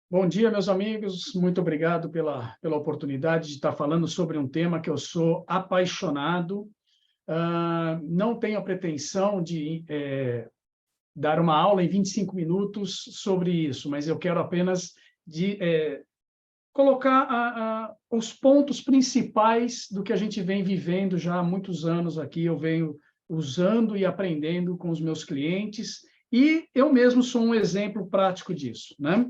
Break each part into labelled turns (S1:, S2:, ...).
S1: Bom dia, meus amigos. Muito obrigado pela oportunidade de estar falando sobre um tema que eu sou apaixonado. Não tenho a pretensão de dar uma aula em 25 minutos sobre isso, mas eu quero apenas colocar os pontos principais do que a gente vem vivendo já há muitos anos aqui. Eu venho usando e aprendendo com os meus clientes, e eu mesmo sou um exemplo prático disso, né?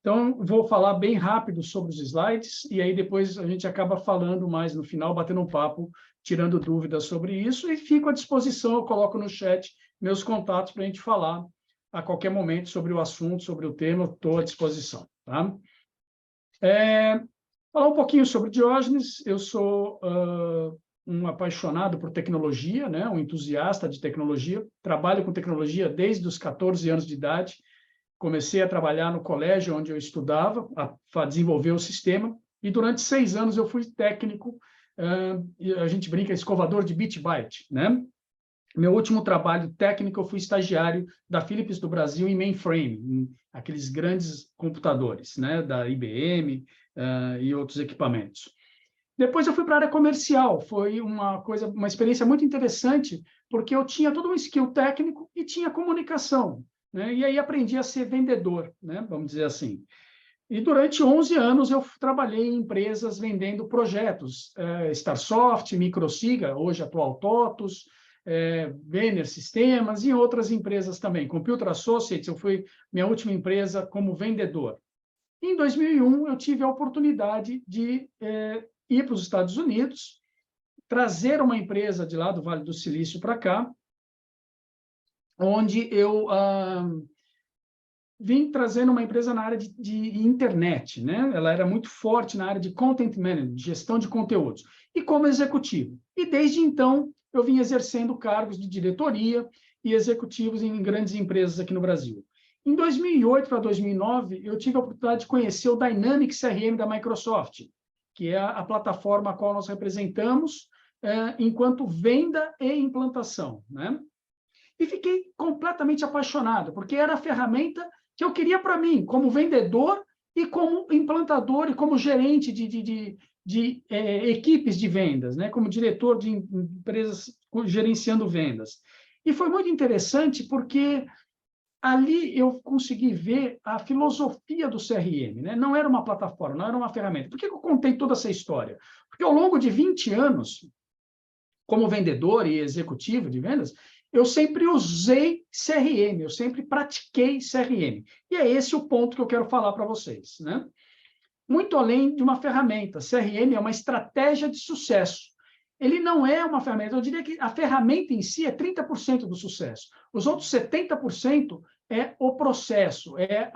S1: Então, vou falar bem rápido sobre os slides, e aí depois a gente acaba falando mais no final, batendo um papo, tirando dúvidas sobre isso, e fico à disposição, eu coloco no chat meus contatos para a gente falar a qualquer momento sobre o assunto, sobre o tema, estou à disposição. Tá? Falar um pouquinho sobre Diógenes. Eu sou um apaixonado por tecnologia, né? Um entusiasta de tecnologia, trabalho com tecnologia desde os 14 anos de idade. Comecei a trabalhar no colégio onde eu estudava, a desenvolver o sistema, e durante 6 anos eu fui técnico, e a gente brinca, escovador de bit-byte, né? Meu último trabalho técnico, eu fui estagiário da Philips do Brasil em mainframe, em aqueles grandes computadores, né? Da IBM e outros equipamentos. Depois eu fui para a área comercial. Foi uma experiência muito interessante, porque eu tinha todo um skill técnico e tinha comunicação, né? E aí aprendi a ser vendedor, né? Vamos dizer assim. E durante 11 anos eu trabalhei em empresas vendendo projetos, Starsoft, Microsiga, hoje atual TOTUS, Vener Sistemas e outras empresas também. Computer Associates, eu fui minha última empresa como vendedor. Em 2001, eu tive a oportunidade de ir para os Estados Unidos, trazer uma empresa de lá do Vale do Silício para cá, onde eu vim trazendo uma empresa na área de internet, né? Ela era muito forte na área de content management, gestão de conteúdos, e como executivo. E desde então, eu vim exercendo cargos de diretoria e executivos em grandes empresas aqui no Brasil. Em 2008 para 2009, eu tive a oportunidade de conhecer o Dynamics CRM da Microsoft, que é a plataforma a qual nós representamos enquanto venda e implantação, né? E fiquei completamente apaixonado, porque era a ferramenta que eu queria para mim, como vendedor e como implantador e como gerente de equipes de vendas, né? Como diretor de empresas gerenciando vendas. E foi muito interessante porque ali eu consegui ver a filosofia do CRM, né? Não era uma plataforma, não era uma ferramenta. Por que eu contei toda essa história? Porque ao longo de 20 anos, como vendedor e executivo de vendas, eu sempre usei CRM, eu sempre pratiquei CRM. E é esse o ponto que eu quero falar para vocês, né? Muito além de uma ferramenta, CRM é uma estratégia de sucesso. Ele não é uma ferramenta, eu diria que a ferramenta em si é 30% do sucesso. Os outros 70% é o processo, é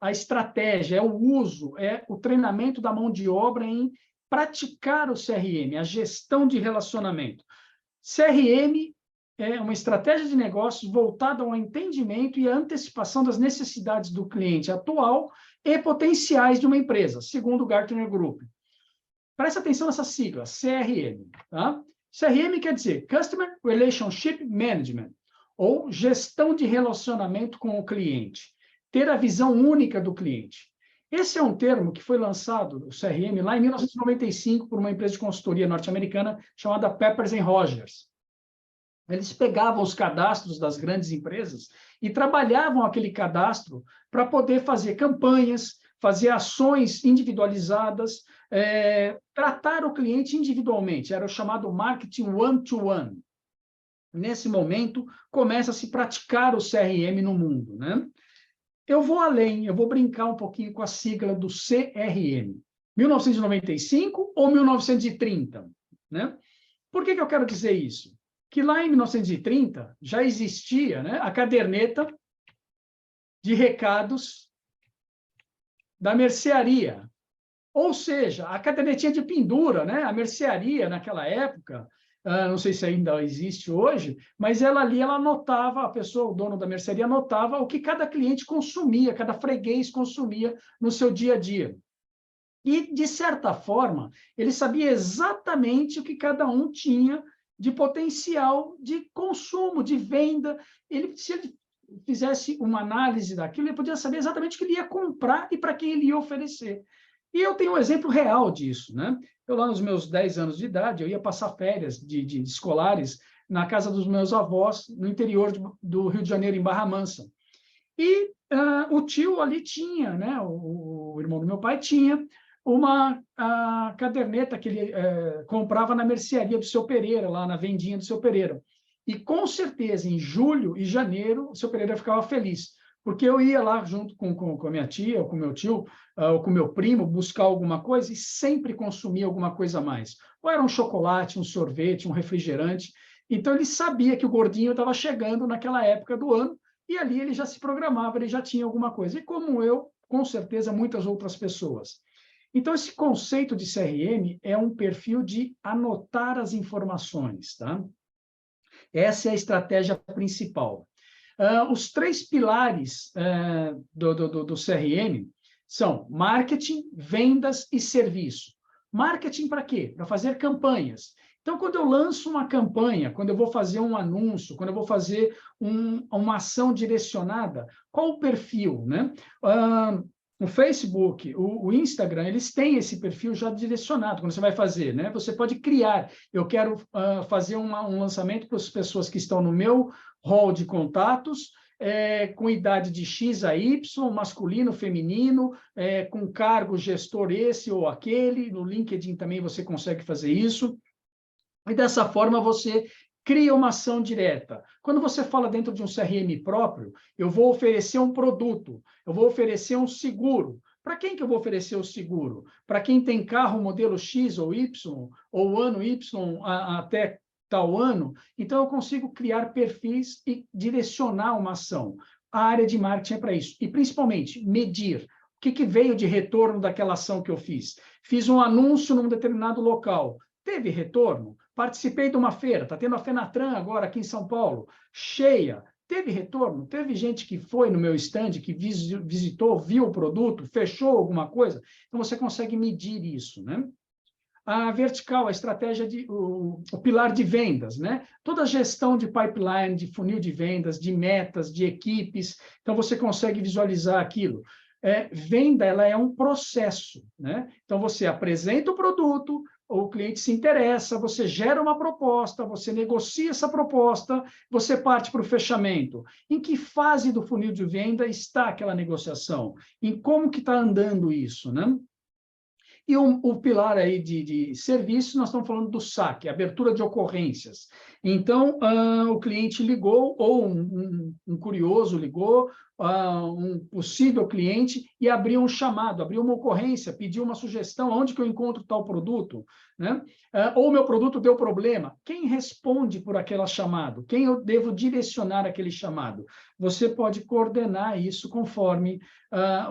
S1: a estratégia, é o uso, é o treinamento da mão de obra em praticar o CRM, a gestão de relacionamento. CRM é uma estratégia de negócios voltada ao entendimento e à antecipação das necessidades do cliente atual e potenciais de uma empresa, segundo o Gartner Group. Presta atenção nessa sigla, CRM. Tá? CRM quer dizer Customer Relationship Management, ou gestão de relacionamento com o cliente. Ter a visão única do cliente. Esse é um termo que foi lançado, o CRM, lá em 1995, por uma empresa de consultoria norte-americana chamada Peppers & Rogers. Eles pegavam os cadastros das grandes empresas e trabalhavam aquele cadastro para poder fazer campanhas, fazer ações individualizadas, tratar o cliente individualmente. Era o chamado marketing one-to-one. Nesse momento, começa a se praticar o CRM no mundo, né? Eu vou além, eu vou brincar um pouquinho com a sigla do CRM. 1995 ou 1930? Né? Por que eu quero dizer isso? Que lá em 1930 já existia, né, a caderneta de recados da mercearia. Ou seja, a cadernetinha de pendura, né? A mercearia naquela época, não sei se ainda existe hoje, mas ela ali, ela anotava, a pessoa, o dono da mercearia anotava o que cada cliente consumia, cada freguês consumia no seu dia a dia. E, de certa forma, ele sabia exatamente o que cada um tinha de potencial de consumo, de venda. Se ele fizesse uma análise daquilo, ele podia saber exatamente o que ele ia comprar e para quem ele ia oferecer. E eu tenho um exemplo real disso, né? Eu, lá nos meus 10 anos de idade, eu ia passar férias de escolares na casa dos meus avós, no interior do Rio de Janeiro, em Barra Mansa. E o tio ali tinha, né? O irmão do meu pai tinha uma caderneta que ele comprava na mercearia do Seu Pereira, lá na vendinha do Seu Pereira. E, com certeza, em julho e janeiro, o Seu Pereira ficava feliz, porque eu ia lá junto com a minha tia, ou com o meu tio, ou com o meu primo, buscar alguma coisa e sempre consumia alguma coisa a mais. Ou era um chocolate, um sorvete, um refrigerante. Então, ele sabia que o gordinho estava chegando naquela época do ano, e ali ele já se programava, ele já tinha alguma coisa. E como eu, com certeza, muitas outras pessoas. Então, esse conceito de CRM é um perfil de anotar as informações, tá? Essa é a estratégia principal. Os 3 pilares do CRM são marketing, vendas e serviço. Marketing para quê? Para fazer campanhas. Então, quando eu lanço uma campanha, quando eu vou fazer um anúncio, quando eu vou fazer uma ação direcionada, qual o perfil, né? O Facebook, o Instagram, eles têm esse perfil já direcionado, quando você vai fazer, né? Você pode criar. Eu quero fazer um lançamento para as pessoas que estão no meu hall de contatos, com idade de X a Y, masculino, feminino, com cargo gestor esse ou aquele. No LinkedIn também você consegue fazer isso. E dessa forma você cria uma ação direta. Quando você fala dentro de um CRM próprio, eu vou oferecer um produto, eu vou oferecer um seguro. Para quem que eu vou oferecer o seguro? Para quem tem carro modelo X ou Y, ou ano Y até tal ano? Então, eu consigo criar perfis e direcionar uma ação. A área de marketing é para isso. E, principalmente, medir. O que veio de retorno daquela ação que eu fiz? Fiz um anúncio num determinado local. Teve retorno? Participei de uma feira, está tendo a Fenatran agora aqui em São Paulo, cheia. Teve retorno? Teve gente que foi no meu stand, que visitou, viu o produto, fechou alguma coisa? Então, você consegue medir isso, né? A vertical, a estratégia, o pilar de vendas, né? Toda a gestão de pipeline, de funil de vendas, de metas, de equipes. Então, você consegue visualizar aquilo. Venda, ela é um processo, né? Então, você apresenta o produto, o cliente se interessa, você gera uma proposta, você negocia essa proposta, você parte para o fechamento. Em que fase do funil de venda está aquela negociação? Em como que está andando isso, né? E o pilar aí de serviço, nós estamos falando do saque, abertura de ocorrências. Então, o cliente ligou, ou um curioso ligou, um possível cliente, e abriu um chamado, abriu uma ocorrência, pediu uma sugestão, onde que eu encontro tal produto, né? Ou o meu produto deu problema. Quem responde por aquele chamado? Quem eu devo direcionar aquele chamado? Você pode coordenar isso conforme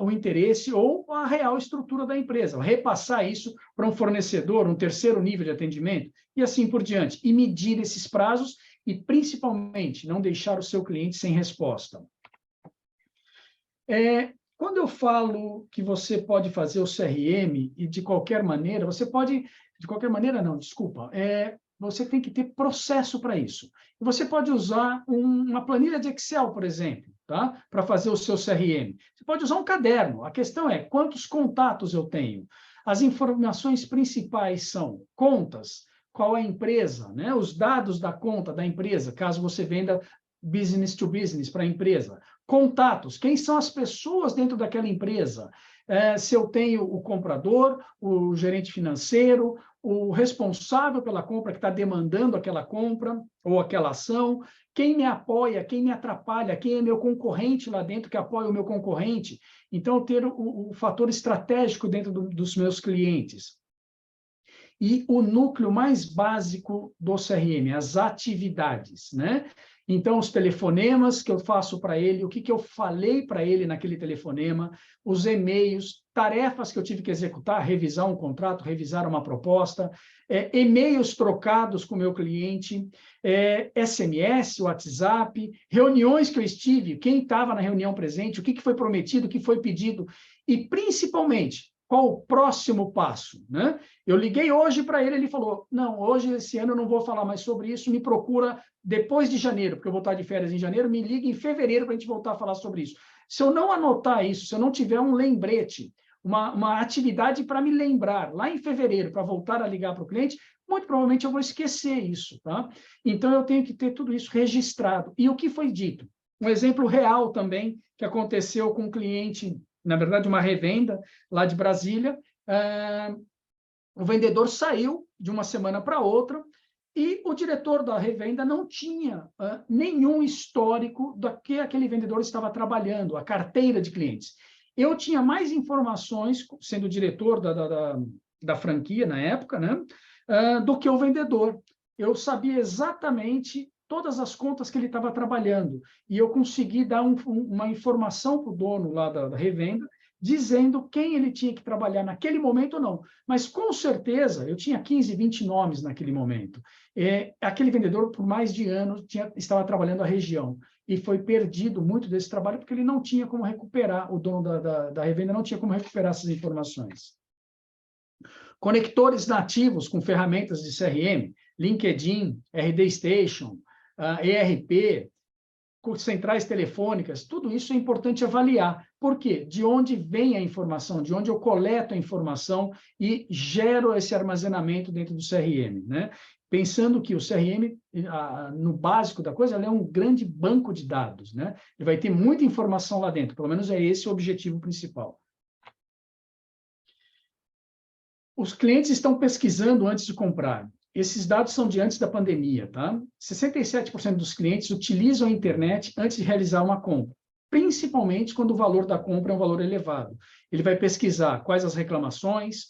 S1: o interesse ou a real estrutura da empresa, repassar isso para um fornecedor, um terceiro nível de atendimento, e assim por diante. E medir esses prazos e, principalmente, não deixar o seu cliente sem resposta. Quando eu falo que você pode fazer o CRM e de qualquer maneira, você pode... De qualquer maneira, não, desculpa. Você tem que ter processo para isso. Você pode usar uma planilha de Excel, por exemplo, tá? Para fazer o seu CRM. Você pode usar um caderno. A questão é quantos contatos eu tenho. As informações principais são contas, qual é a empresa, né? Os dados da conta da empresa, caso você venda business to business para a empresa. Contatos, quem são as pessoas dentro daquela empresa? Se eu tenho o comprador, o gerente financeiro, o responsável pela compra que está demandando aquela compra ou aquela ação, quem me apoia, quem me atrapalha, quem é meu concorrente lá dentro que apoia o meu concorrente. Então, ter o fator estratégico dentro dos meus clientes. E o núcleo mais básico do CRM, as atividades, né? Então, os telefonemas que eu faço para ele, o que eu falei para ele naquele telefonema, os e-mails, tarefas que eu tive que executar, revisar um contrato, revisar uma proposta, e-mails trocados com o meu cliente, SMS, WhatsApp, reuniões que eu estive, quem estava na reunião presente, o que foi prometido, o que foi pedido, e, principalmente, qual o próximo passo, né? Eu liguei hoje para ele, ele falou, não, hoje, esse ano eu não vou falar mais sobre isso, me procura depois de janeiro, porque eu vou estar de férias em janeiro, me liga em fevereiro para a gente voltar a falar sobre isso. Se eu não anotar isso, se eu não tiver um lembrete, uma atividade para me lembrar lá em fevereiro, para voltar a ligar para o cliente, muito provavelmente eu vou esquecer isso, tá? Então, eu tenho que ter tudo isso registrado. E o que foi dito? Um exemplo real também, que aconteceu com um cliente, na verdade, uma revenda lá de Brasília. O vendedor saiu de uma semana para outra e o diretor da revenda não tinha nenhum histórico do que aquele vendedor estava trabalhando, a carteira de clientes. Eu tinha mais informações, sendo diretor da franquia na época, né, do que o vendedor. Eu sabia exatamente todas as contas que ele estava trabalhando, e eu consegui dar uma informação para o dono lá da revenda, dizendo quem ele tinha que trabalhar naquele momento ou não. Mas, com certeza, eu tinha 15, 20 nomes naquele momento. Aquele vendedor, por mais de anos, estava trabalhando a região, e foi perdido muito desse trabalho, porque ele não tinha como recuperar, o dono da revenda não tinha como recuperar essas informações. Conectores nativos com ferramentas de CRM, LinkedIn, RD Station, ERP, centrais telefônicas, tudo isso é importante avaliar. Por quê? De onde vem a informação, de onde eu coleto a informação e gero esse armazenamento dentro do CRM, né? Pensando que o CRM, no básico da coisa, ele é um grande banco de dados, né? Ele vai ter muita informação lá dentro, pelo menos é esse o objetivo principal. Os clientes estão pesquisando antes de comprar. Esses dados são de antes da pandemia, tá? 67% dos clientes utilizam a internet antes de realizar uma compra, principalmente quando o valor da compra é um valor elevado. Ele vai pesquisar quais as reclamações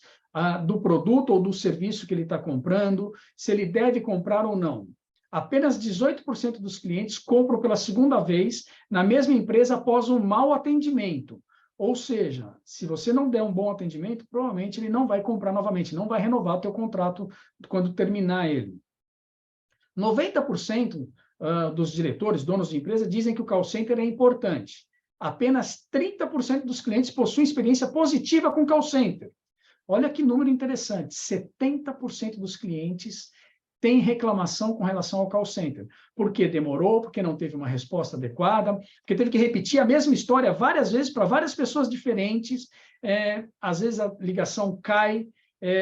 S1: do produto ou do serviço que ele está comprando, se ele deve comprar ou não. Apenas 18% dos clientes compram pela segunda vez na mesma empresa após um mau atendimento. Ou seja, se você não der um bom atendimento, provavelmente ele não vai comprar novamente, não vai renovar o teu contrato quando terminar ele. 90% dos diretores, donos de empresa, dizem que o call center é importante. Apenas 30% dos clientes possuem experiência positiva com call center. Olha que número interessante, 70% dos clientes tem reclamação com relação ao call center. Porque demorou, porque não teve uma resposta adequada, porque teve que repetir a mesma história várias vezes para várias pessoas diferentes, às vezes a ligação cai,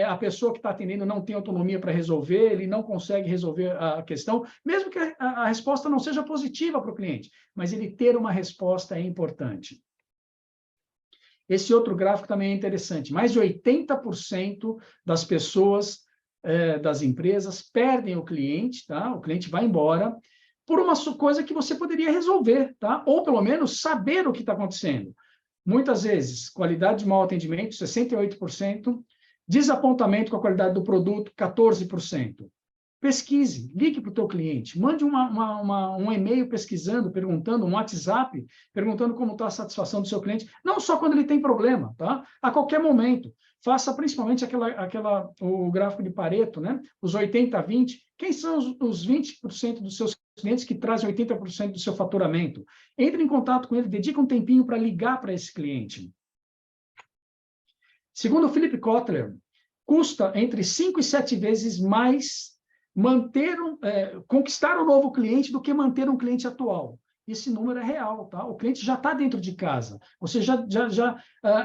S1: a pessoa que está atendendo não tem autonomia para resolver, ele não consegue resolver a questão, mesmo que a resposta não seja positiva para o cliente, mas ele ter uma resposta é importante. Esse outro gráfico também é interessante. Mais de 80% das pessoas das empresas perdem o cliente, tá? O cliente vai embora por uma coisa que você poderia resolver, tá? Ou pelo menos saber o que está acontecendo. Muitas vezes, qualidade de mau atendimento, 68%, desapontamento com a qualidade do produto, 14%. Pesquise, ligue para o teu cliente, mande um e-mail pesquisando, perguntando, um WhatsApp, perguntando como está a satisfação do seu cliente, não só quando ele tem problema, tá? A qualquer momento. Faça principalmente o gráfico de Pareto, né? Os 80-20. Quem são os 20% dos seus clientes que trazem 80% do seu faturamento? Entre em contato com ele, dedique um tempinho para ligar para esse cliente. Segundo o Philip Kotler, custa entre 5 e 7 vezes mais conquistar um novo cliente do que manter um cliente atual. Esse número é real, tá? O cliente já está dentro de casa, você já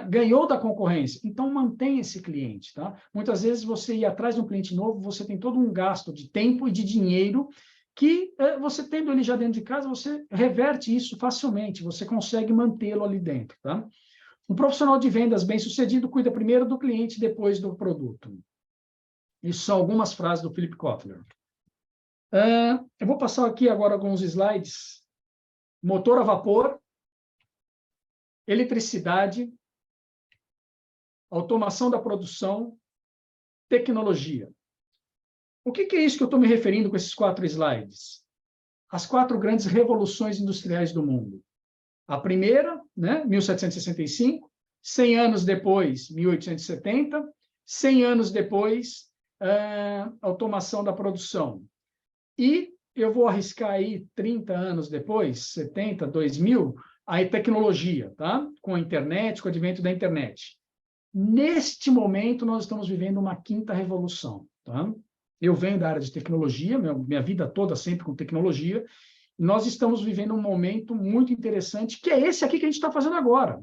S1: ganhou da concorrência, então mantenha esse cliente, tá? Muitas vezes você ir atrás de um cliente novo, você tem todo um gasto de tempo e de dinheiro que você tendo ele já dentro de casa, você reverte isso facilmente, você consegue mantê-lo ali dentro, tá? Um profissional de vendas bem-sucedido cuida primeiro do cliente, depois do produto. Isso são algumas frases do Philip Kotler. Eu vou passar aqui agora alguns slides. Motor a vapor, eletricidade, automação da produção, tecnologia. O que é isso que eu estou me referindo com esses 4 slides? As 4 grandes revoluções industriais do mundo. A primeira, né, 1765, 100 anos depois, 1870, 100 anos depois, automação da produção. E eu vou arriscar aí 30 anos depois, 70, 2000, a tecnologia, tá? Com a internet, com o advento da internet. Neste momento, nós estamos vivendo uma quinta revolução. Tá? Eu venho da área de tecnologia, minha vida toda sempre com tecnologia, e nós estamos vivendo um momento muito interessante, que é esse aqui que a gente está fazendo agora.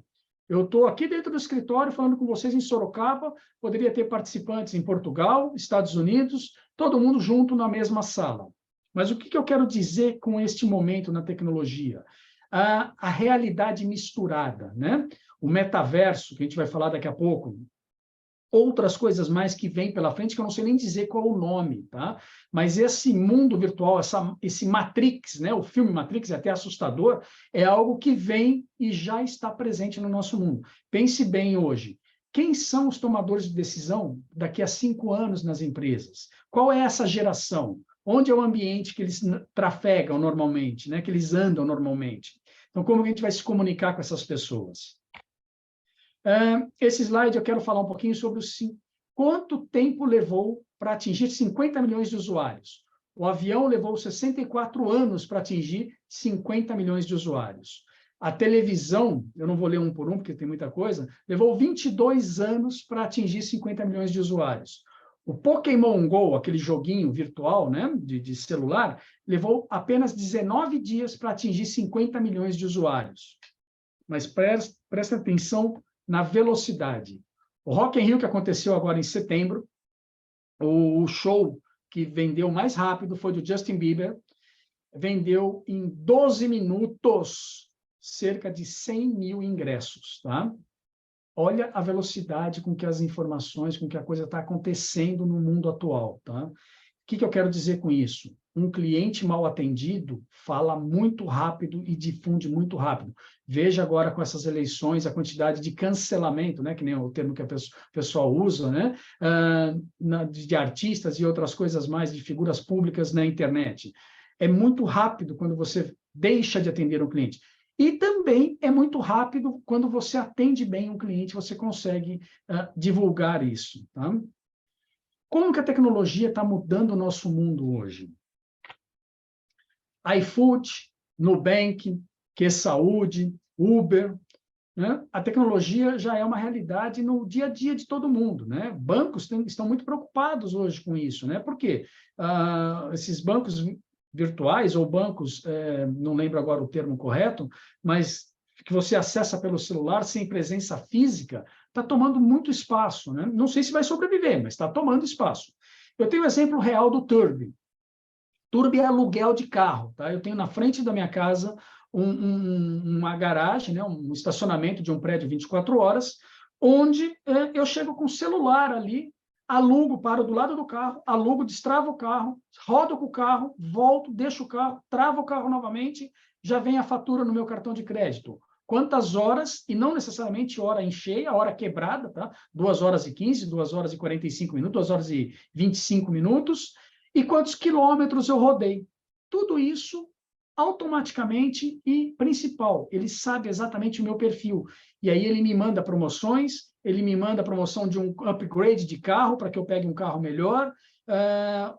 S1: Eu estou aqui dentro do escritório falando com vocês em Sorocaba, poderia ter participantes em Portugal, Estados Unidos, todo mundo junto na mesma sala. Mas o que eu quero dizer com este momento na tecnologia? A realidade misturada, né? O metaverso, que a gente vai falar daqui a pouco, outras coisas mais que vêm pela frente, que eu não sei nem dizer qual o nome, tá? Mas esse mundo virtual, esse Matrix, né? O filme Matrix é até assustador, é algo que vem e já está presente no nosso mundo. Pense bem hoje. Quem são os tomadores de decisão daqui a 5 anos nas empresas? Qual é essa geração? Onde é o ambiente que eles trafegam normalmente, né? Que eles andam normalmente? Então, como a gente vai se comunicar com essas pessoas? Esse slide eu quero falar um pouquinho sobre quanto tempo levou para atingir 50 milhões de usuários. O avião levou 64 anos para atingir 50 milhões de usuários. A televisão, eu não vou ler um por um, porque tem muita coisa, levou 22 anos para atingir 50 milhões de usuários. O Pokémon Go, aquele joguinho virtual, né, de celular, levou apenas 19 dias para atingir 50 milhões de usuários. Mas presta atenção na velocidade. O Rock in Rio, que aconteceu agora em setembro, o show que vendeu mais rápido foi do Justin Bieber, vendeu em 12 minutos cerca de 100 mil ingressos. Tá? Olha a velocidade com que as informações, com que a coisa está acontecendo no mundo atual. Tá? O que eu quero dizer com isso? Um cliente mal atendido fala muito rápido e difunde muito rápido. Veja agora com essas eleições a quantidade de cancelamento, né, que nem o termo que o pessoal usa, né, de artistas e outras coisas mais, de figuras públicas na internet. É muito rápido quando você deixa de atender um cliente. E também é muito rápido quando você atende bem um cliente, você consegue divulgar isso. Tá? Como que a tecnologia está mudando o nosso mundo hoje? iFood, Nubank, QSaúde, Uber, né? A tecnologia já é uma realidade no dia a dia de todo mundo, né? Bancos estão muito preocupados hoje com isso, né? Por quê? Esses bancos virtuais ou bancos, não lembro agora o termo correto, mas que você acessa pelo celular sem presença física, está tomando muito espaço, né? Não sei se vai sobreviver, mas está tomando espaço. Eu tenho um exemplo real do Turbi. Turbi é aluguel de carro. Tá? Eu tenho na frente da minha casa uma garagem, né? Um estacionamento de um prédio 24 horas, onde eu chego com o celular ali, alugo, paro do lado do carro, alugo, destravo o carro, rodo com o carro, volto, deixo o carro, travo o carro novamente, já vem a fatura no meu cartão de crédito. Quantas horas, e não necessariamente hora em cheia, hora quebrada, tá? 2 horas e 15, 2 horas e 45 minutos, 2 horas e 25 minutos, e quantos quilômetros eu rodei. Tudo isso automaticamente e principal, ele sabe exatamente o meu perfil. E aí ele me manda promoções, ele me manda a promoção de um upgrade de carro para que eu pegue um carro melhor.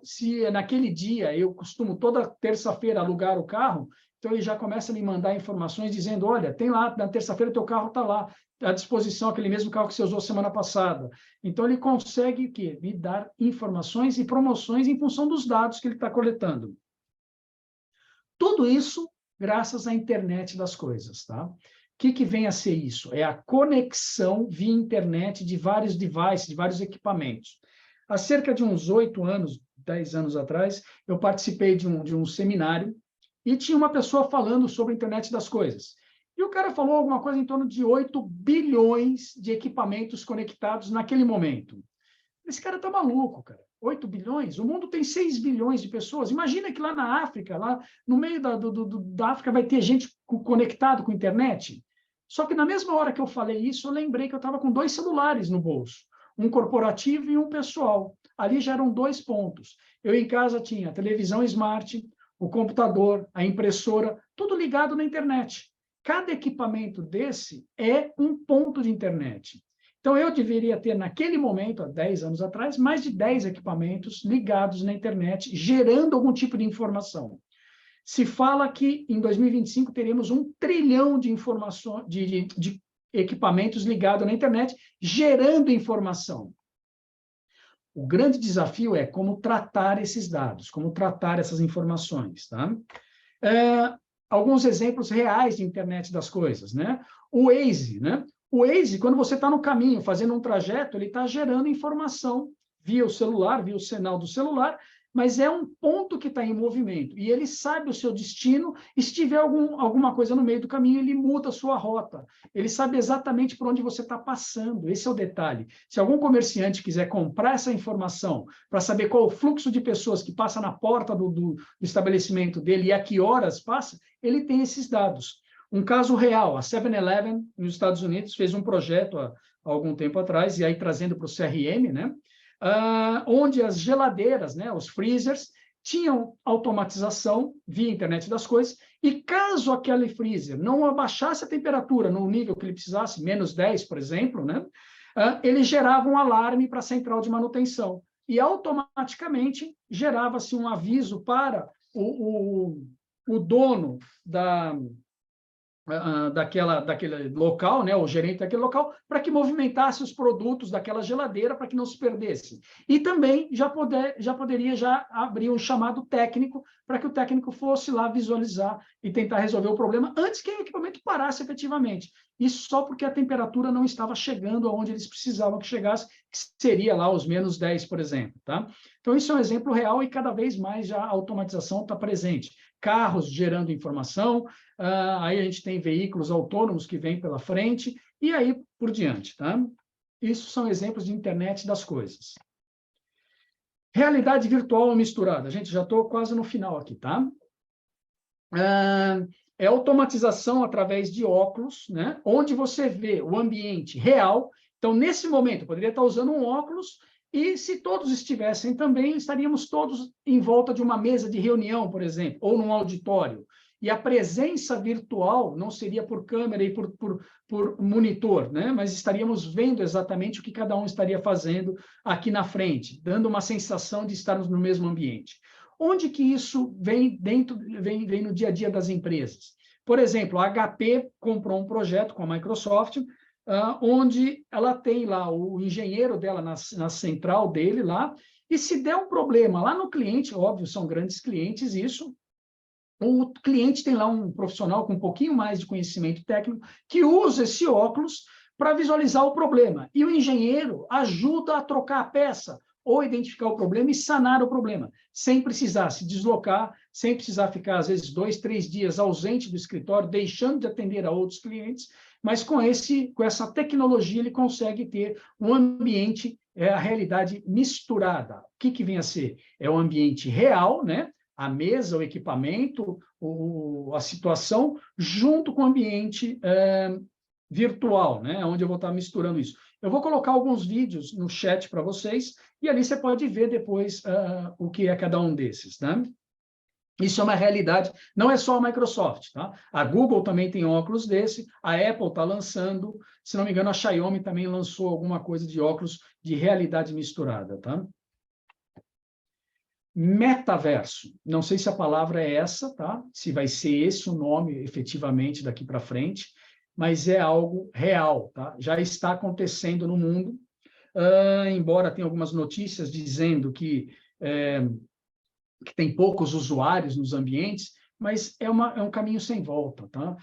S1: Se naquele dia eu costumo toda terça-feira alugar o carro, então ele já começa a me mandar informações dizendo, olha, tem lá, na terça-feira teu carro está lá, à disposição, aquele mesmo carro que você usou semana passada. Então ele consegue o quê? Me dar informações e promoções em função dos dados que ele está coletando. Tudo isso graças à internet das coisas, tá? O que vem a ser isso? É a conexão via internet de vários devices, de vários equipamentos. Há cerca de uns 8 anos, 10 anos atrás, eu participei de um seminário e tinha uma pessoa falando sobre a internet das coisas. E o cara falou alguma coisa em torno de 8 bilhões de equipamentos conectados naquele momento. Esse cara está maluco, cara. 8 bilhões? O mundo tem 6 bilhões de pessoas. Imagina que lá na África, lá no meio da África, vai ter gente conectada com a internet. Só que na mesma hora que eu falei isso, eu lembrei que eu estava com 2 celulares no bolso. Um corporativo e um pessoal. Ali já eram 2 pontos. Eu em casa tinha a televisão smart, o computador, a impressora, tudo ligado na internet. Cada equipamento desse é um ponto de internet. Então, eu deveria ter, naquele momento, há 10 anos atrás, mais de 10 equipamentos ligados na internet, gerando algum tipo de informação. Se fala que, em 2025, teremos 1 trilhão de informações, de equipamentos ligados na internet, gerando informação. O grande desafio é como tratar esses dados, como tratar essas informações. Tá? Alguns exemplos reais de internet das coisas. Né? O Waze. Né? O Waze, quando você está no caminho, fazendo um trajeto, ele está gerando informação via o celular, via o sinal do celular, mas é um ponto que está em movimento, e ele sabe o seu destino, e se tiver alguma coisa no meio do caminho, ele muda a sua rota, ele sabe exatamente por onde você está passando, esse é o detalhe. Se algum comerciante quiser comprar essa informação para saber qual o fluxo de pessoas que passa na porta do estabelecimento dele e a que horas passa, ele tem esses dados. Um caso real, a 7-Eleven, nos Estados Unidos, fez um projeto há algum tempo atrás, e aí trazendo para o CRM, né? Onde as geladeiras, né, os freezers, tinham automatização via internet das coisas, e caso aquele freezer não abaixasse a temperatura no nível que ele precisasse, menos 10, por exemplo, né, ele gerava um alarme para a central de manutenção, e automaticamente gerava-se um aviso para o dono daquele local, né, o gerente daquele local, para que movimentasse os produtos daquela geladeira para que não se perdesse. E também já poderia abrir um chamado técnico para que o técnico fosse lá visualizar e tentar resolver o problema antes que o equipamento parasse efetivamente. Isso só porque a temperatura não estava chegando aonde eles precisavam que chegasse, que seria lá os menos 10, por exemplo. Tá? Então, isso é um exemplo real e cada vez mais já a automatização está presente. Carros gerando informação, aí a gente tem veículos autônomos que vêm pela frente, e aí por diante. Tá? Isso são exemplos de internet das coisas. Realidade virtual misturada. Gente, já estou quase no final aqui, tá? É automatização através de óculos, né? Onde você vê o ambiente real. Então, nesse momento, eu poderia estar usando um óculos, e se todos estivessem também, estaríamos todos em volta de uma mesa de reunião, por exemplo, ou num auditório. E a presença virtual não seria por câmera e por monitor, né? Mas estaríamos vendo exatamente o que cada um estaria fazendo aqui na frente, dando uma sensação de estarmos no mesmo ambiente. Onde que isso vem no dia a dia das empresas? Por exemplo, a HP comprou um projeto com a Microsoft, onde ela tem lá o engenheiro dela na central dele lá, e se der um problema lá no cliente, óbvio, são grandes clientes isso, o cliente tem lá um profissional com um pouquinho mais de conhecimento técnico que usa esse óculos para visualizar o problema, e o engenheiro ajuda a trocar a peça, ou identificar o problema e sanar o problema, sem precisar se deslocar, sem precisar ficar, às vezes, 2, 3 dias ausente do escritório, deixando de atender a outros clientes, mas com essa tecnologia ele consegue ter um ambiente, a realidade misturada. O que vem a ser? É o ambiente real, né? A mesa, o equipamento, a situação, junto com o ambiente virtual, né? Onde eu vou estar misturando isso. Eu vou colocar alguns vídeos no chat para vocês, e ali você pode ver depois o que é cada um desses. Né? Isso é uma realidade, não é só a Microsoft. Tá? A Google também tem óculos desse, a Apple está lançando, se não me engano, a Xiaomi também lançou alguma coisa de óculos de realidade misturada. Tá? Metaverso, não sei se a palavra é essa, tá? Se vai ser esse o nome efetivamente daqui para frente, mas é algo real, tá? Já está acontecendo no mundo, embora tenha algumas notícias dizendo que tem poucos usuários nos ambientes, mas é um caminho sem volta, tá?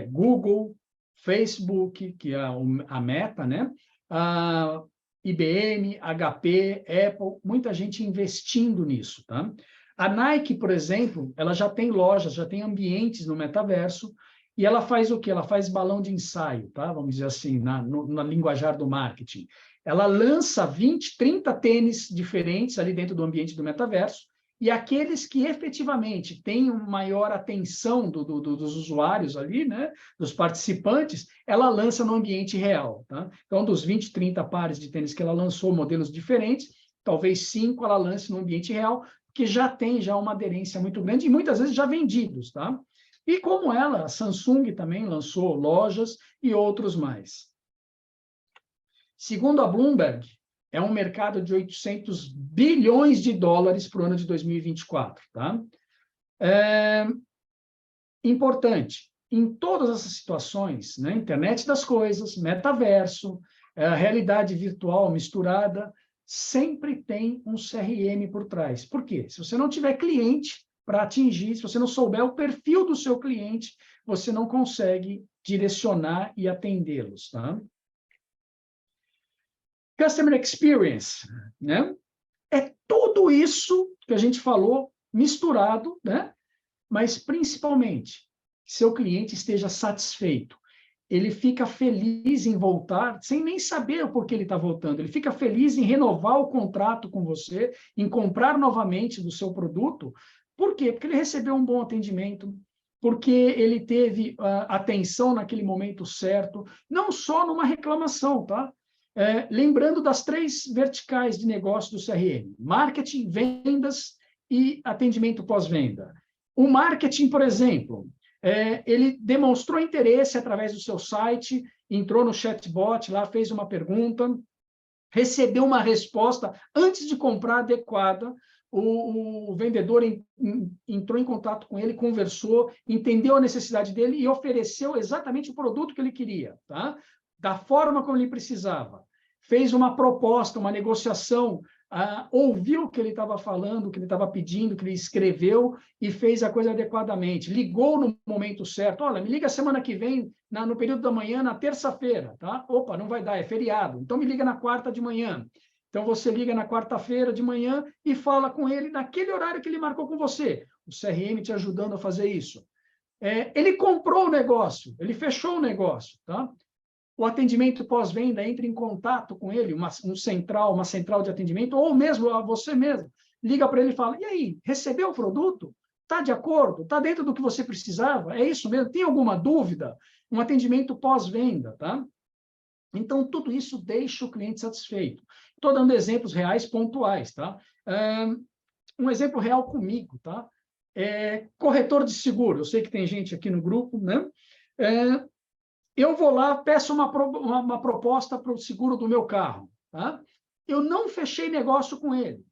S1: Google, Facebook, que é a Meta, né? IBM, HP, Apple, muita gente investindo nisso, tá? A Nike, por exemplo, ela já tem lojas, já tem ambientes no metaverso, e ela faz o quê? Ela faz balão de ensaio, tá? Vamos dizer assim, na linguajar do marketing. Ela lança 20, 30 tênis diferentes ali dentro do ambiente do metaverso, e aqueles que efetivamente têm uma maior atenção dos usuários ali, né, dos participantes, ela lança no ambiente real. Tá? Então, dos 20, 30 pares de tênis que ela lançou, modelos diferentes, talvez 5 ela lance no ambiente real, que já tem uma aderência muito grande e muitas vezes já vendidos. Tá? E como ela, a Samsung também lançou lojas e outros mais. Segundo a Bloomberg, é um mercado de 800 bilhões de dólares para o ano de 2024. Tá? Importante, em todas essas situações, né, internet das coisas, metaverso, realidade virtual misturada, sempre tem um CRM por trás. Por quê? Se você não tiver cliente para atingir, se você não souber o perfil do seu cliente, você não consegue direcionar e atendê-los, tá? Customer Experience, né? É tudo isso que a gente falou misturado, né? Mas principalmente, seu cliente esteja satisfeito. Ele fica feliz em voltar, sem nem saber o porquê ele está voltando. Ele fica feliz em renovar o contrato com você, em comprar novamente do seu produto. Por quê? Porque ele recebeu um bom atendimento, porque ele teve atenção naquele momento certo, não só numa reclamação, tá? Lembrando das 3 verticais de negócio do CRM: marketing, vendas e atendimento pós-venda. O marketing, por exemplo, ele demonstrou interesse através do seu site, entrou no chatbot lá, fez uma pergunta, recebeu uma resposta antes de comprar adequada. O vendedor entrou em contato com ele, conversou, entendeu a necessidade dele e ofereceu exatamente o produto que ele queria, tá? Da forma como ele precisava. Fez uma proposta, uma negociação, ouviu o que ele estava falando, o que ele estava pedindo, que ele escreveu e fez a coisa adequadamente. Ligou no momento certo. Olha, me liga semana que vem, no período da manhã, na terça-feira, tá? Opa, não vai dar, é feriado. Então, me liga na quarta de manhã. Então, você liga na quarta-feira de manhã e fala com ele naquele horário que ele marcou com você. O CRM te ajudando a fazer isso. Ele comprou o negócio, ele fechou o negócio, tá? O atendimento pós-venda, entra em contato com ele, uma central de atendimento, ou mesmo você mesmo, liga para ele e fala: e aí, recebeu o produto? Está de acordo? Está dentro do que você precisava? É isso mesmo? Tem alguma dúvida? Um atendimento pós-venda, tá? Então, tudo isso deixa o cliente satisfeito. Estou dando exemplos reais pontuais, tá? Um exemplo real comigo, tá? Corretor de seguro. Eu sei que tem gente aqui no grupo, né? Eu vou lá, peço uma proposta para o seguro do meu carro, tá? Eu não fechei negócio com ele.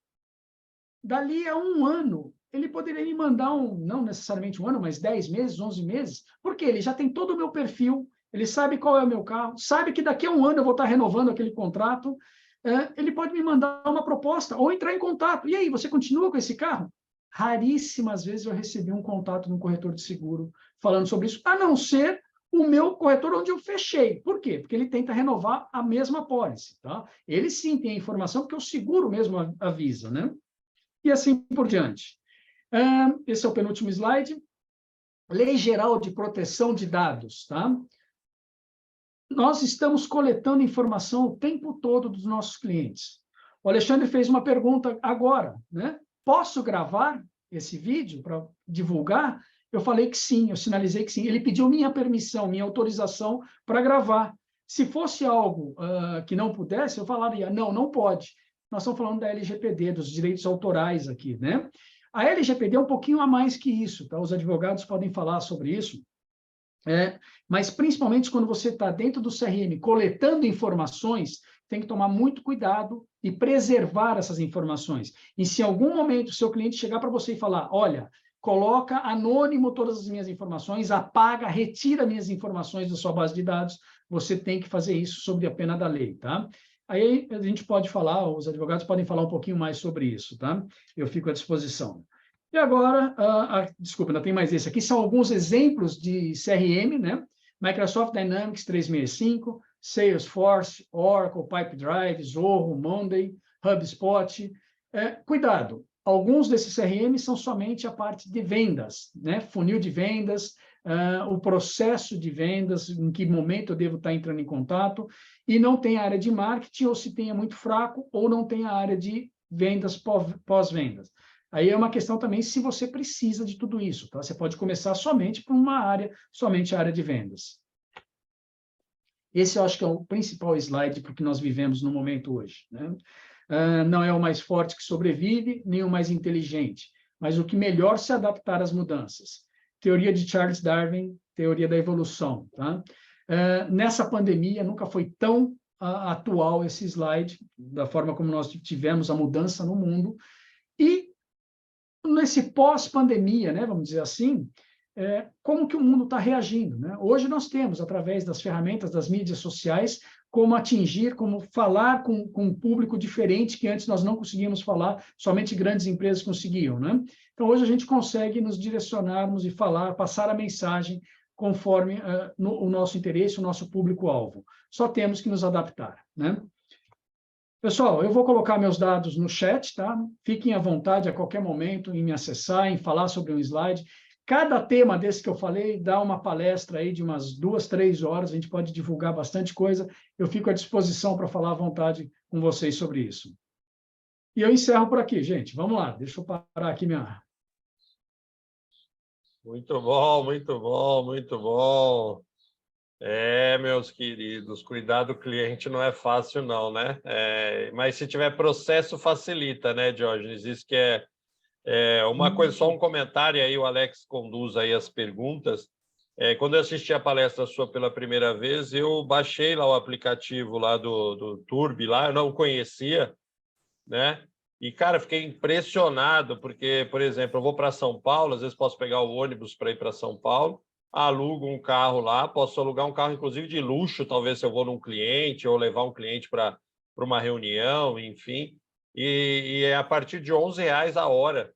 S1: Dali a 1 ano, ele poderia me mandar não necessariamente 1 ano, mas 10 meses, 11 meses, porque ele já tem todo o meu perfil, ele sabe qual é o meu carro, sabe que daqui a 1 ano eu vou estar renovando aquele contrato, ele pode me mandar uma proposta ou entrar em contato. E aí, você continua com esse carro? Raríssimas vezes eu recebi um contato de um corretor de seguro falando sobre isso, a não ser o meu corretor onde eu fechei. Por quê? Porque ele tenta renovar a mesma pólice, tá? Ele sim tem a informação, porque o seguro mesmo avisa, né? E assim por diante. Esse é o penúltimo slide. Lei Geral de Proteção de Dados, tá? Nós estamos coletando informação o tempo todo dos nossos clientes. O Alexandre fez uma pergunta agora, né? Posso gravar esse vídeo para divulgar? Eu falei que sim, eu sinalizei que sim. Ele pediu minha permissão, minha autorização para gravar. Se fosse algo que não pudesse, eu falaria: não pode. Nós estamos falando da LGPD, dos direitos autorais aqui, né? A LGPD é um pouquinho a mais que isso, tá? Os advogados podem falar sobre isso. Mas, principalmente, quando você está dentro do CRM coletando informações, tem que tomar muito cuidado e preservar essas informações. E se em algum momento o seu cliente chegar para você e falar: olha, coloca anônimo todas as minhas informações, apaga, retira minhas informações da sua base de dados, você tem que fazer isso sob a pena da lei, tá? Aí a gente pode falar, os advogados podem falar um pouquinho mais sobre isso, tá? Eu fico à disposição. E agora, desculpa, ainda tem mais esse aqui, são alguns exemplos de CRM, né? Microsoft Dynamics 365, Salesforce, Oracle, Pipedrive, Zorro, Monday, HubSpot. Cuidado, alguns desses CRM são somente a parte de vendas, né? Funil de vendas, o processo de vendas, em que momento eu devo estar entrando em contato, e não tem a área de marketing, ou se tem é muito fraco, ou não tem a área de vendas pós-vendas. Aí é uma questão também se você precisa de tudo isso, tá? Você pode começar somente por uma área, somente a área de vendas. Esse eu acho que é o principal slide para o que nós vivemos no momento hoje, né? Não é o mais forte que sobrevive, nem o mais inteligente, mas o que melhor se adaptar às mudanças. Teoria de Charles Darwin, teoria da evolução, tá? Nessa pandemia, nunca foi tão atual esse slide, da forma como nós tivemos a mudança no mundo, e nesse pós-pandemia, né, vamos dizer assim, como que o mundo está reagindo, né? Hoje nós temos, através das ferramentas das mídias sociais, como atingir, como falar com um público diferente que antes nós não conseguíamos falar, somente grandes empresas conseguiam, né? Então, hoje a gente consegue nos direcionarmos e falar, passar a mensagem conforme o nosso interesse, o nosso público-alvo. Só temos que nos adaptar, né? Pessoal, eu vou colocar meus dados no chat, tá? Fiquem à vontade a qualquer momento em me acessar, em falar sobre um slide. Cada tema desse que eu falei dá uma palestra aí de umas 2, 3 horas, a gente pode divulgar bastante coisa. Eu fico à disposição para falar à vontade com vocês sobre isso. E eu encerro por aqui, gente. Vamos lá, deixa eu parar aqui minha...
S2: Muito bom, muito bom, muito bom. Meus queridos, cuidar do cliente não é fácil, não, né? Mas se tiver processo, facilita, né, Diógenes? Isso que é uma coisa, só um comentário aí, o Alex conduz aí as perguntas. Quando eu assisti a palestra sua pela primeira vez, eu baixei lá o aplicativo lá do Turbi, lá, eu não conhecia, né? E, cara, fiquei impressionado, porque, por exemplo, eu vou para São Paulo, às vezes posso pegar o ônibus para ir para São Paulo, alugo um carro lá, posso alugar um carro, inclusive, de luxo, talvez se eu vou num cliente, ou levar um cliente para uma reunião, enfim, e é a partir de R$11 a hora.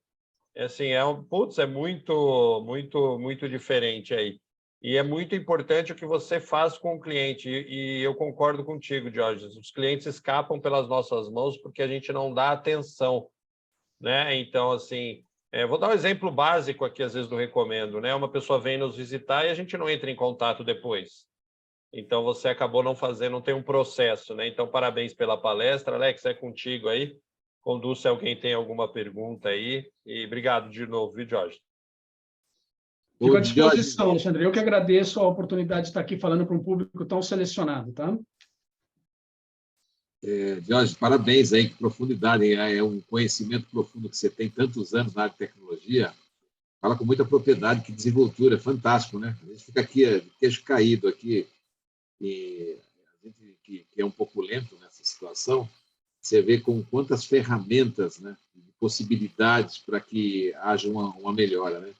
S2: Assim, é muito, muito, muito diferente aí. E é muito importante o que você faz com o cliente. E eu concordo contigo, Jorge. Os clientes escapam pelas nossas mãos porque a gente não dá atenção, né? Então, assim, vou dar um exemplo básico aqui, às vezes, do Recomendo, né? Uma pessoa vem nos visitar e a gente não entra em contato depois. Então, você acabou não fazendo, não tem um processo, né? Então, parabéns pela palestra. Alex, é contigo aí. Conduz se alguém tem alguma pergunta aí. E obrigado de novo, viu, Jorge?
S1: Fico à disposição, Alexandre. Eu que agradeço a oportunidade de estar aqui falando para um público tão selecionado, tá?
S3: Jorge, parabéns aí, que profundidade. É um conhecimento profundo que você tem, tantos anos na área de tecnologia. Fala com muita propriedade, que desenvoltura, é fantástico, né? A gente fica aqui, queixo caído aqui, e a gente que é um pouco lento nessa situação, você vê com quantas ferramentas, né, possibilidades para que haja uma melhora, né?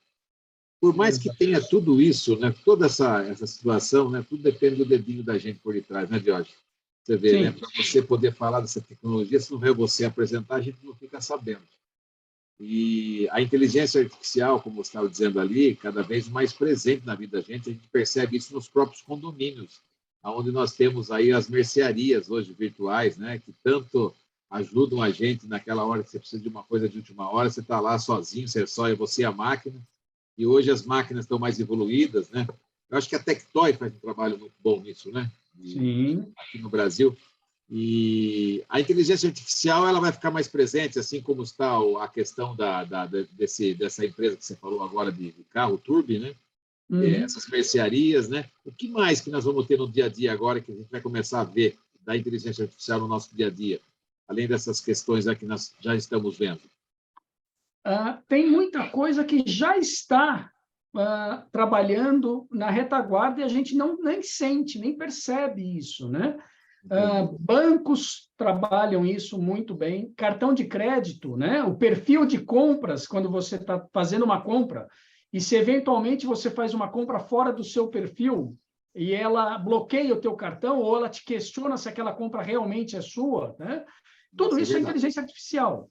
S3: Por mais que tenha tudo isso, né, toda essa situação, né, tudo depende do dedinho da gente por detrás, né, Diógenes? Você vê, né, para você poder falar dessa tecnologia, se não vê você apresentar, a gente não fica sabendo. E a inteligência artificial, como você estava dizendo ali, cada vez mais presente na vida da gente, a gente percebe isso nos próprios condomínios, onde nós temos aí as mercearias hoje virtuais, né, que tanto ajudam a gente naquela hora que você precisa de uma coisa de última hora, você está lá sozinho, é você e a máquina, e hoje as máquinas estão mais evoluídas, né? Eu acho que a Tectoy faz um trabalho muito bom nisso, né?
S1: Sim.
S3: Aqui no Brasil. E a inteligência artificial ela vai ficar mais presente, assim como está a questão dessa empresa que você falou agora de carro, Turbi, né? Essas mercearias, né? O que mais que nós vamos ter no dia a dia agora que a gente vai começar a ver da inteligência artificial no nosso dia a dia, além dessas questões que nós já estamos vendo?
S1: Tem muita coisa que já está trabalhando na retaguarda e a gente nem sente, nem percebe isso, né? Bancos trabalham isso muito bem, cartão de crédito, né? O perfil de compras, quando você está fazendo uma compra, e se eventualmente você faz uma compra fora do seu perfil e ela bloqueia o teu cartão ou ela te questiona se aquela compra realmente é sua, né? Tudo isso é inteligência artificial.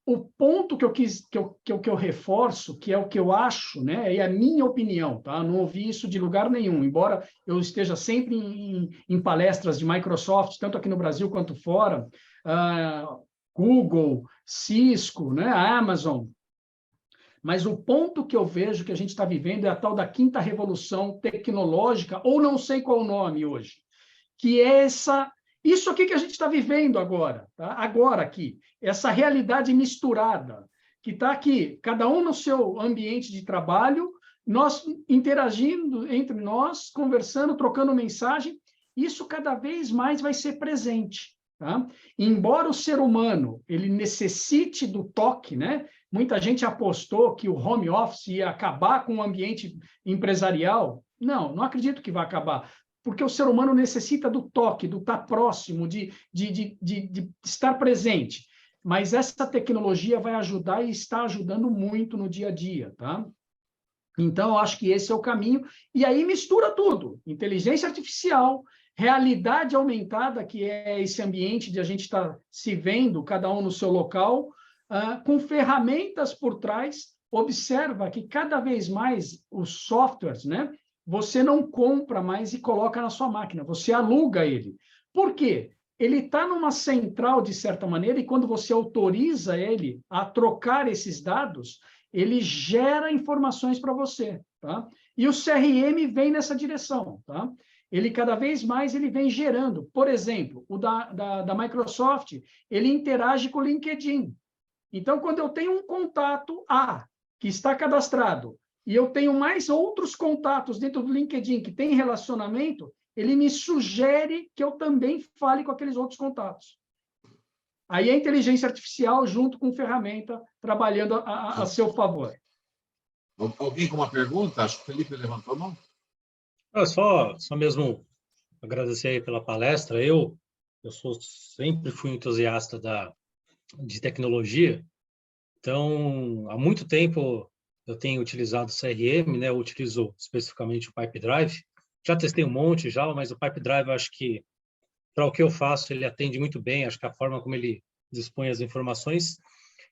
S1: O ponto que eu reforço, que é o que eu acho, né, é a minha opinião, tá? Não ouvi isso de lugar nenhum, embora eu esteja sempre em palestras de Microsoft, tanto aqui no Brasil quanto fora, Google, Cisco, né, Amazon. Mas o ponto que eu vejo que a gente está vivendo é a tal da quinta revolução tecnológica, ou não sei qual o nome hoje, que é isso aqui que a gente está vivendo agora, tá? Agora aqui, essa realidade misturada, que está aqui, cada um no seu ambiente de trabalho, nós interagindo entre nós, conversando, trocando mensagem, isso cada vez mais vai ser presente, tá? Embora o ser humano ele necessite do toque, né? Muita gente apostou que o home office ia acabar com o ambiente empresarial. Não acredito que vai acabar, porque o ser humano necessita do toque, do estar próximo, de estar presente. Mas essa tecnologia vai ajudar e está ajudando muito no dia a dia, tá? Então, eu acho que esse é o caminho. E aí mistura tudo. Inteligência artificial, realidade aumentada, que é esse ambiente de a gente estar se vendo, cada um no seu local, com ferramentas por trás. Observa que cada vez mais os softwares, né, você não compra mais e coloca na sua máquina, você aluga ele. Por quê? Ele está numa central, de certa maneira, e quando você autoriza ele a trocar esses dados, ele gera informações para você. Tá? E o CRM vem nessa direção. Tá? Ele, cada vez mais, ele vem gerando. Por exemplo, o da Microsoft, ele interage com o LinkedIn. Então, quando eu tenho um contato A, que está cadastrado, e eu tenho mais outros contatos dentro do LinkedIn que tem relacionamento, ele me sugere que eu também fale com aqueles outros contatos. Aí a inteligência artificial junto com ferramenta trabalhando a seu favor.
S3: Alguém com uma pergunta? Acho que o Felipe levantou a mão.
S4: Só mesmo agradecer aí pela palestra. Eu sempre fui entusiasta de tecnologia, então há muito tempo eu tenho utilizado o CRM, né? Eu utilizo especificamente o Pipedrive. Já testei um monte já, mas o Pipedrive, eu acho que para o que eu faço, ele atende muito bem. Acho que a forma como ele dispõe as informações,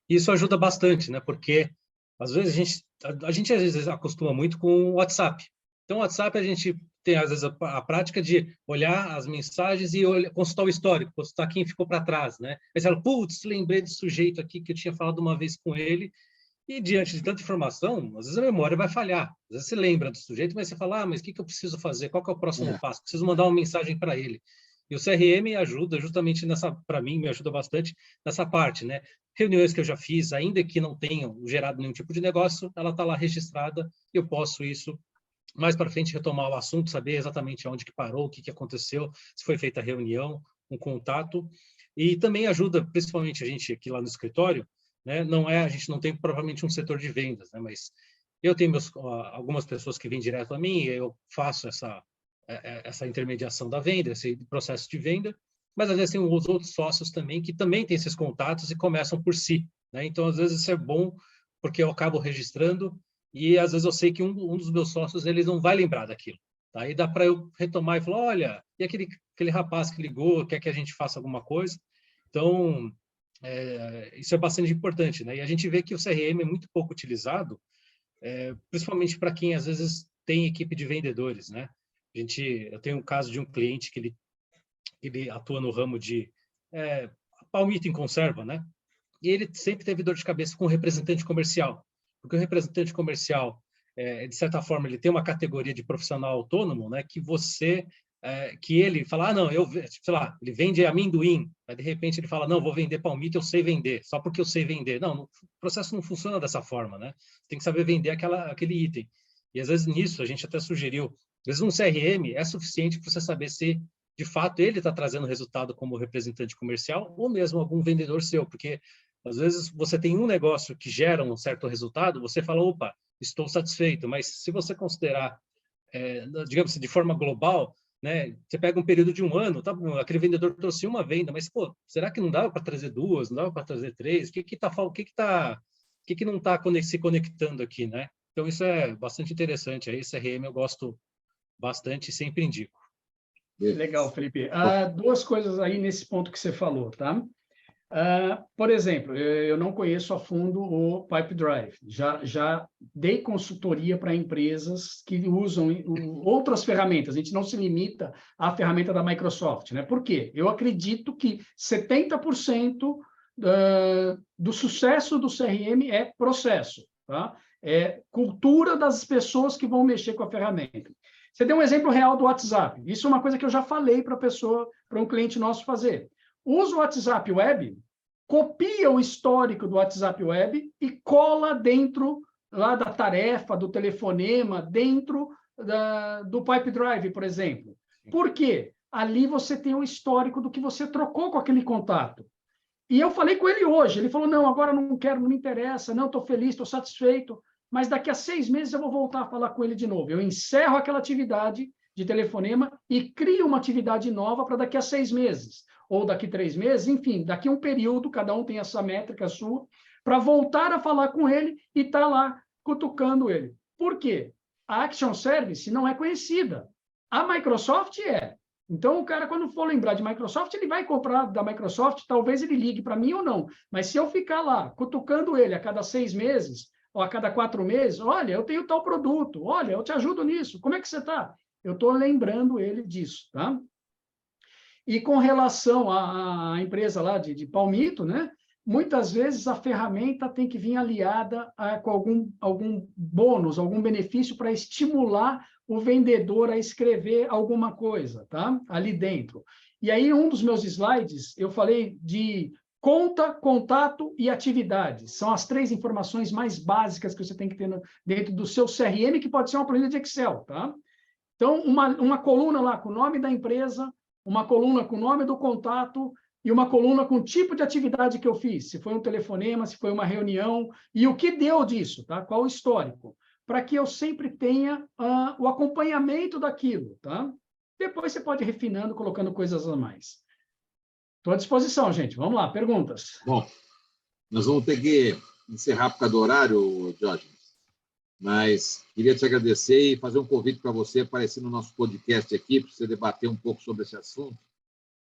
S4: isso ajuda bastante, né? Porque às vezes a gente às vezes acostuma muito com o WhatsApp. Então, o WhatsApp a gente tem às vezes a prática de olhar as mensagens e consultar o histórico, consultar quem ficou para trás, né? Aí você fala, putz, lembrei desse sujeito aqui que eu tinha falado uma vez com ele. E diante de tanta informação, às vezes a memória vai falhar. Às vezes você lembra do sujeito, mas você fala, mas o que eu preciso fazer? Qual que é o próximo passo? Preciso mandar uma mensagem para ele. E o CRM ajuda justamente nessa, para mim, me ajuda bastante nessa parte, né? Reuniões que eu já fiz, ainda que não tenham gerado nenhum tipo de negócio, ela está lá registrada e eu posso isso mais para frente retomar o assunto, saber exatamente onde que parou, o que aconteceu, se foi feita a reunião, um contato. E também ajuda, principalmente a gente aqui lá no escritório, né? A gente não tem provavelmente um setor de vendas, né? Mas eu tenho algumas pessoas que vêm direto a mim, eu faço essa intermediação da venda, esse processo de venda, mas às vezes tem os outros sócios também que também têm esses contatos e começam por si, né? Então, às vezes isso é bom porque eu acabo registrando e às vezes eu sei que um dos meus sócios ele não vai lembrar daquilo. Tá? Aí dá para eu retomar e falar, olha, e aquele rapaz que ligou, quer que a gente faça alguma coisa? Então, isso é bastante importante, né? E a gente vê que o CRM é muito pouco utilizado, principalmente para quem às vezes tem equipe de vendedores, né? Eu tenho um caso de um cliente que ele atua no ramo de palmito em conserva, né? E ele sempre teve dor de cabeça com o representante comercial, porque o representante comercial, de certa forma, ele tem uma categoria de profissional autônomo, né? Que ele fala, não, sei lá, ele vende amendoim, aí de repente ele fala, não, vou vender palmito, eu sei vender, só porque eu sei vender. Não, o processo não funciona dessa forma, né? Você tem que saber vender aquele item. E às vezes nisso a gente até sugeriu, às vezes um CRM é suficiente para você saber se de fato ele está trazendo resultado como representante comercial ou mesmo algum vendedor seu, porque às vezes você tem um negócio que gera um certo resultado, você fala, opa, estou satisfeito, mas se você considerar, digamos assim, de forma global, né? Você pega um período de um ano, tá bom, aquele vendedor trouxe uma venda, mas pô, será que não dava para trazer duas, não dava para trazer três? O que não está se conectando aqui, né? Então isso é bastante interessante. Aí CRM eu gosto bastante e sempre indico.
S1: Legal, Felipe. Duas coisas aí nesse ponto que você falou, tá? Por exemplo, eu não conheço a fundo o Pipedrive. Já dei consultoria para empresas que usam outras ferramentas. A gente não se limita à ferramenta da Microsoft, né? Por quê? Eu acredito que 70% do sucesso do CRM é processo, tá? É cultura das pessoas que vão mexer com a ferramenta. Você deu um exemplo real do WhatsApp. Isso é uma coisa que eu já falei para um cliente nosso fazer. Usa o WhatsApp Web, copia o histórico do WhatsApp Web e cola dentro lá da tarefa, do telefonema, dentro do Pipedrive, por exemplo. Por quê? Ali você tem o histórico do que você trocou com aquele contato. E eu falei com ele hoje. Ele falou, não, agora não quero, não me interessa, não, estou feliz, estou satisfeito. Mas daqui a 6 meses eu vou voltar a falar com ele de novo. Eu encerro aquela atividade de telefonema e crio uma atividade nova para daqui a 6 meses. Ou daqui 3 meses, enfim, daqui a um período, cada um tem essa métrica sua, para voltar a falar com ele e estar lá cutucando ele. Por quê? A Action Service não é conhecida. A Microsoft é. Então, o cara, quando for lembrar de Microsoft, ele vai comprar da Microsoft, talvez ele ligue para mim ou não. Mas se eu ficar lá, cutucando ele a cada 6 meses, ou a cada 4 meses, olha, eu tenho tal produto, olha, eu te ajudo nisso, como é que você está? Eu estou lembrando ele disso, tá? E com relação à empresa lá de Palmito, né? Muitas vezes a ferramenta tem que vir aliada com algum bônus, algum benefício para estimular o vendedor a escrever alguma coisa, tá? Ali dentro. E aí, um dos meus slides, eu falei de conta, contato e atividades. São as 3 informações mais básicas que você tem que ter dentro do seu CRM, que pode ser uma planilha de Excel, tá? Então, uma coluna lá com o nome da empresa, uma coluna com o nome do contato e uma coluna com o tipo de atividade que eu fiz, se foi um telefonema, se foi uma reunião, e o que deu disso, tá? Qual o histórico, para que eu sempre tenha o acompanhamento daquilo, tá? Depois você pode ir refinando, colocando coisas a mais. Estou à disposição, gente. Vamos lá, perguntas.
S3: Bom, nós vamos ter que encerrar por causa do horário, Jorge, mas queria te agradecer e fazer um convite para você aparecer no nosso podcast aqui, para você debater um pouco sobre esse assunto.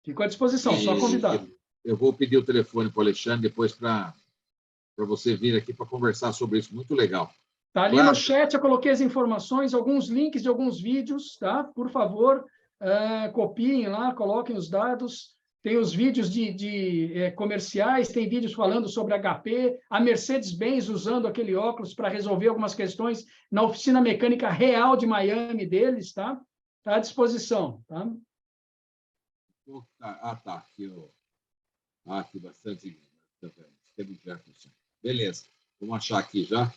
S1: Fico à disposição, só convidar.
S3: Eu vou pedir o telefone para o Alexandre depois para você vir aqui para conversar sobre isso. Muito legal.
S1: Está ali no chat, eu coloquei as informações, alguns links de alguns vídeos, tá? Por favor, copiem lá, coloquem os dados. Tem os vídeos de comerciais, tem vídeos falando sobre HP, a Mercedes-Benz usando aquele óculos para resolver algumas questões na oficina mecânica real de Miami deles, tá? Está à disposição, tá?
S3: Tá. Aqui bastante. Beleza. Vamos achar aqui já.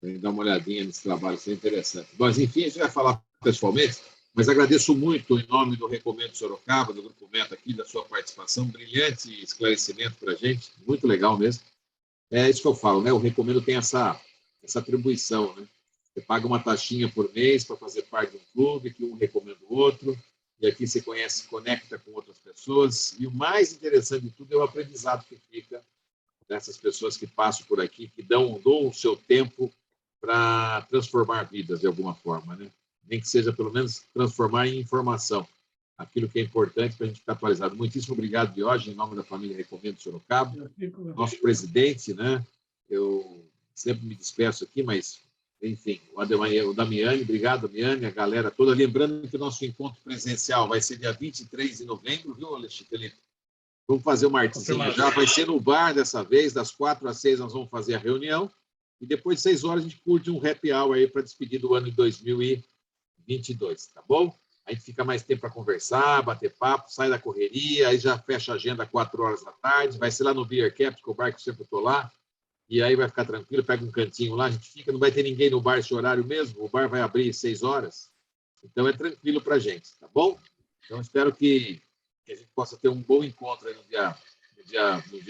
S3: Vamos dar uma olhadinha nesse trabalho, isso é interessante. Mas, enfim, a gente vai falar pessoalmente, mas agradeço muito, em nome do Recomendo Sorocaba, do Grupo Meta aqui, da sua participação, brilhante esclarecimento para a gente, muito legal mesmo. É isso que eu falo, né? O Recomendo tem essa atribuição, né? Você paga uma taxinha por mês para fazer parte de um clube, que um recomenda o outro, e aqui você conecta com outras pessoas, e o mais interessante de tudo é o aprendizado que fica dessas pessoas que passam por aqui, que dão o seu tempo para transformar vidas de alguma forma, né? Nem que seja, pelo menos, transformar em informação, aquilo que é importante para a gente ficar atualizado. Muitíssimo obrigado, Diógenes, em nome da família Recomendo Sorocaba, nosso presidente, né? Eu sempre me despeço aqui, mas, enfim, o Damiani, obrigado, Damiani, a galera toda. Lembrando que o nosso encontro presencial vai ser dia 23 de novembro, viu, Alexandre Felipe? Vamos fazer uma artezinha já, vai ser no bar dessa vez, das 4 às 6 nós vamos fazer a reunião, e depois de 6 horas a gente curte um happy hour aí para despedir do ano de 2022, tá bom? A gente fica mais tempo para conversar, bater papo, sai da correria, aí já fecha a agenda às 4 horas da tarde, vai ser lá no Beer Cap, que é o bar que eu sempre estou lá, e aí vai ficar tranquilo, pega um cantinho lá, a gente fica, não vai ter ninguém no bar esse horário mesmo, o bar vai abrir às 6 horas, então é tranquilo para a gente, tá bom? Então espero que a gente possa ter um bom encontro aí no dia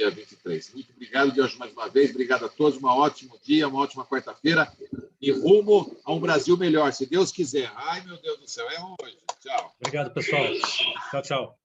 S3: 23. Muito obrigado, Diógenes, mais uma vez. Obrigado a todos. Um ótimo dia, uma ótima quarta-feira. E rumo a um Brasil melhor, se Deus quiser. Ai, meu Deus do céu, é hoje. Tchau.
S4: Obrigado, pessoal. Tchau, tchau.